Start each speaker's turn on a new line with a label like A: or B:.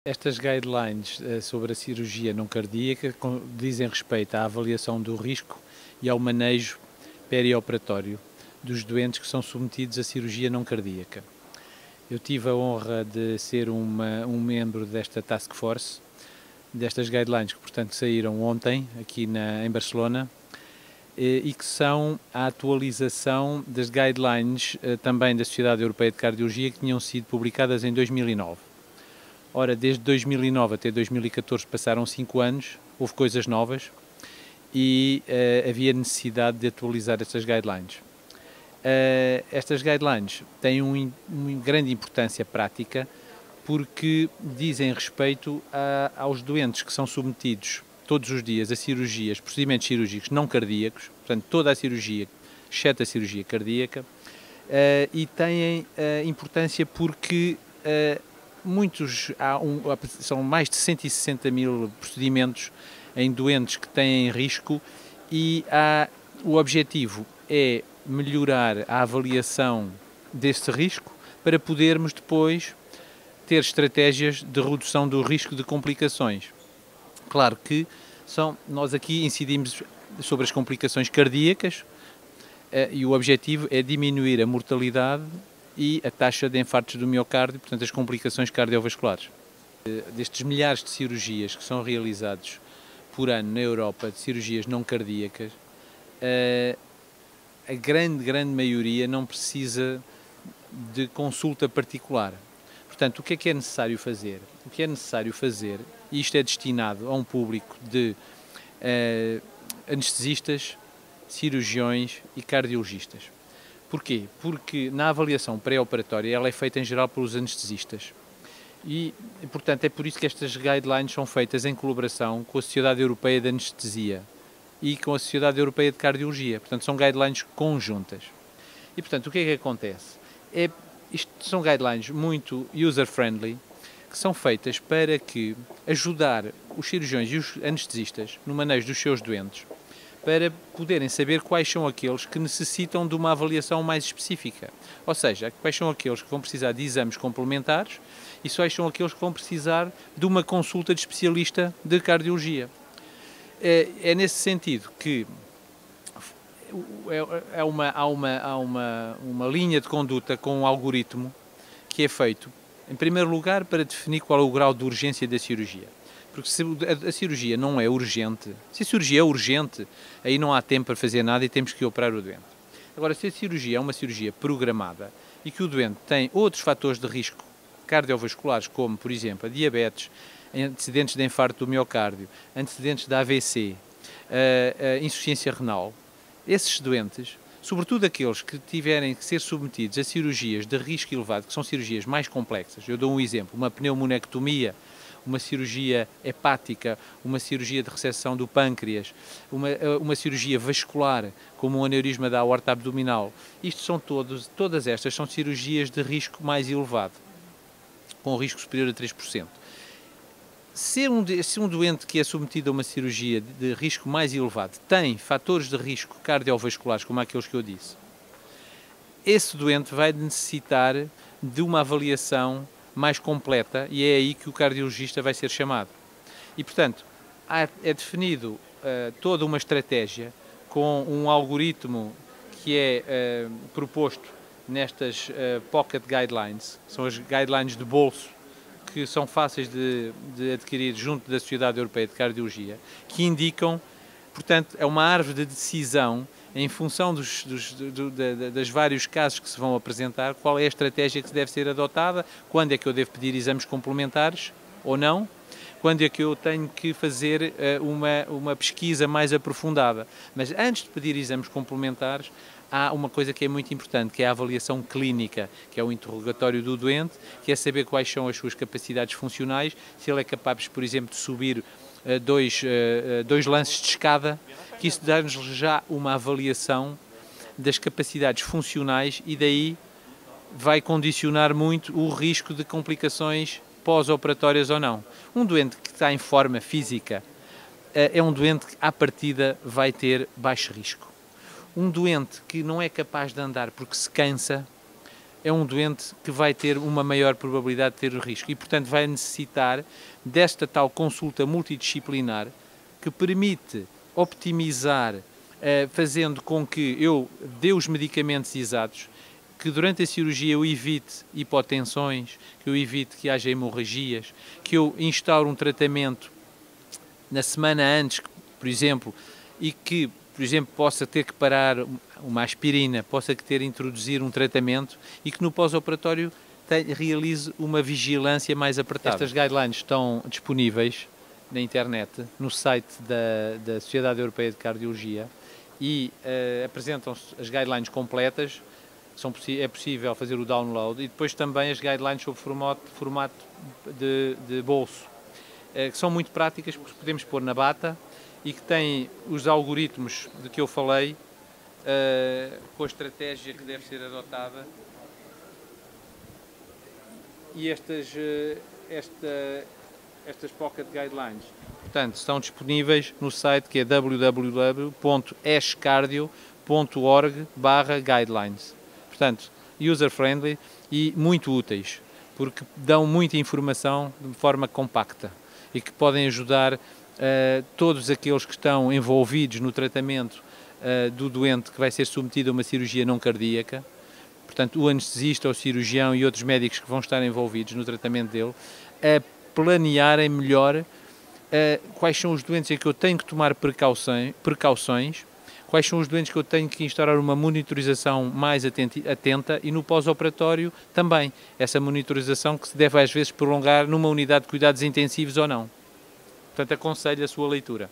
A: Estas guidelines sobre a cirurgia não cardíaca dizem respeito à avaliação do risco e ao manejo perioperatório dos doentes que são submetidos à cirurgia não cardíaca. Eu tive a honra de ser um membro desta task force, destas guidelines que, portanto, saíram ontem aqui em Barcelona e que são a atualização das guidelines também da Sociedade Europeia de Cardiologia que tinham sido publicadas em 2009. Ora, desde 2009 até 2014 passaram 5 anos, houve coisas novas e havia necessidade de atualizar estas guidelines. Estas guidelines têm uma grande importância prática porque dizem respeito aos doentes que são submetidos todos os dias a cirurgias, procedimentos cirúrgicos não cardíacos, portanto toda a cirurgia, exceto a cirurgia cardíaca, e têm importância porque são mais de 160 mil procedimentos em doentes que têm risco e o objetivo é melhorar a avaliação deste risco para podermos depois ter estratégias de redução do risco de complicações. Claro que nós aqui incidimos sobre as complicações cardíacas e o objetivo é diminuir a mortalidade e a taxa de infartos do miocárdio, portanto as complicações cardiovasculares. Destes milhares de cirurgias que são realizados por ano na Europa, de cirurgias não cardíacas, a grande maioria não precisa de consulta particular. Portanto, o que é necessário fazer? O que é necessário fazer, e isto é destinado a um público de anestesistas, cirurgiões e cardiologistas. Porquê? Porque na avaliação pré-operatória ela é feita em geral pelos anestesistas e, portanto, é por isso que estas guidelines são feitas em colaboração com a Sociedade Europeia de Anestesia e com a Sociedade Europeia de Cardiologia. Portanto, são guidelines conjuntas. E, portanto, o que é que acontece? Isto são guidelines muito user-friendly, que são feitas para ajudar os cirurgiões e os anestesistas no manejo dos seus doentes, para poderem saber quais são aqueles que necessitam de uma avaliação mais específica. Ou seja, quais são aqueles que vão precisar de exames complementares e quais são aqueles que vão precisar de uma consulta de especialista de cardiologia. É nesse sentido que há uma linha de conduta com um algoritmo que é feito, em primeiro lugar, para definir qual é o grau de urgência da cirurgia. Porque se a cirurgia não é urgente, se a cirurgia é urgente, aí não há tempo para fazer nada e temos que operar o doente. Agora, se a cirurgia é uma cirurgia programada e que o doente tem outros fatores de risco cardiovasculares, como, por exemplo, a diabetes, antecedentes de infarto do miocárdio, antecedentes de AVC, a insuficiência renal, esses doentes, sobretudo aqueles que tiverem que ser submetidos a cirurgias de risco elevado, que são cirurgias mais complexas, eu dou um exemplo, uma pneumonectomia, uma cirurgia hepática, uma cirurgia de reseção do pâncreas, uma cirurgia vascular, como um aneurisma da aorta abdominal. Todas estas são cirurgias de risco mais elevado, com risco superior a 3%. Se um doente que é submetido a uma cirurgia de risco mais elevado tem fatores de risco cardiovasculares, como aqueles que eu disse, esse doente vai necessitar de uma avaliação mais completa e é aí que o cardiologista vai ser chamado. E, portanto, é definido toda uma estratégia com um algoritmo que é proposto nestas Pocket Guidelines, são as guidelines de bolso, que são fáceis de adquirir junto da Sociedade Europeia de Cardiologia, que indicam, portanto, é uma árvore de decisão em função dos vários casos que se vão apresentar, qual é a estratégia que deve ser adotada, quando é que eu devo pedir exames complementares ou não, quando é que eu tenho que fazer uma pesquisa mais aprofundada. Mas antes de pedir exames complementares, há uma coisa que é muito importante, que é a avaliação clínica, que é o interrogatório do doente, que é saber quais são as suas capacidades funcionais, se ele é capaz, por exemplo, de subir dois lances de escada, que isso dá-nos já uma avaliação das capacidades funcionais e daí vai condicionar muito o risco de complicações pós-operatórias ou não. Um doente que está em forma física é um doente que, à partida, vai ter baixo risco. Um doente que não é capaz de andar porque se cansa, é um doente que vai ter uma maior probabilidade de ter o risco e, portanto, vai necessitar desta tal consulta multidisciplinar que permite optimizar, fazendo com que eu dê os medicamentos exatos, que durante a cirurgia eu evite hipotensões, que eu evite que haja hemorragias, que eu instaure um tratamento na semana antes, por exemplo, e que, por exemplo, possa ter que parar uma aspirina, possa ter que introduzir um tratamento e que no pós-operatório realize uma vigilância mais apertada. Estas guidelines estão disponíveis na internet, no site da Sociedade Europeia de Cardiologia e apresentam-se as guidelines completas, é possível fazer o download e depois também as guidelines sobre formato de bolso, que são muito práticas porque podemos pôr na bata e que têm os algoritmos de que eu falei, com a estratégia que deve ser adotada e estas Pocket Guidelines. Portanto, estão disponíveis no site que é www.escardio.org/guidelines. Portanto, user-friendly e muito úteis, porque dão muita informação de forma compacta e que podem ajudar todos aqueles que estão envolvidos no tratamento do doente que vai ser submetido a uma cirurgia não cardíaca, portanto, o anestesista, o cirurgião e outros médicos que vão estar envolvidos no tratamento dele, a planearem melhor quais são os doentes em que eu tenho que tomar precauções, quais são os doentes que eu tenho que instaurar uma monitorização mais atenta e no pós-operatório também, essa monitorização que se deve às vezes prolongar numa unidade de cuidados intensivos ou não. Portanto, aconselho a sua leitura.